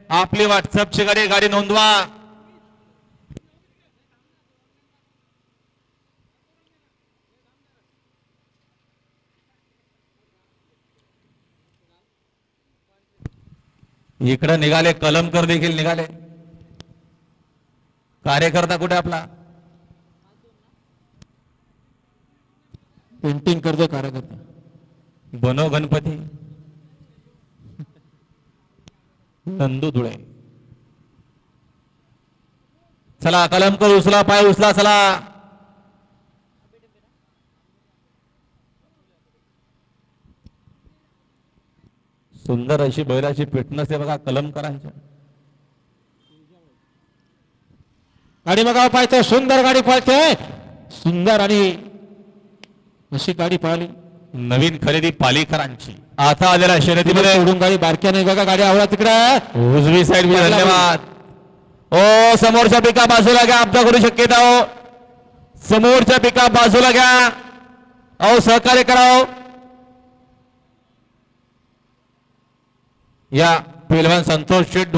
आपली व्हॉट्सअपची गाडी नोंदवा. इकडे निघाले कलमकर देखील निघाले. कार्यकर्ता कुठे आपला पेंटिंग करतो कार्यकर्ता. बनो गणपती नंदू धुळे. चला कलमकर उचला, पाय उचला. चला सुंदर अशी बैलाची फिटनेस आहे बघा कलमकरांच्या. गाडी बघा पाहतो, सुंदर गाडी पळते, सुंदर आणि अशी गाडी पळाली. नवीन खरेदी पालीकरांची. आता आलेल्या शर्यतीमध्ये सोडून गाडी बारक्या नाही बघा, गाडी आवडा तिकडे उजवी साईड. धन्यवाद. ओ समोरच्या पिका बाजूला घ्या, अपघात करू शक्यता हो. समोरच्या पिका बाजूला घ्या. अहो सहकार्य कराव. या पेलवान संतोष शेठ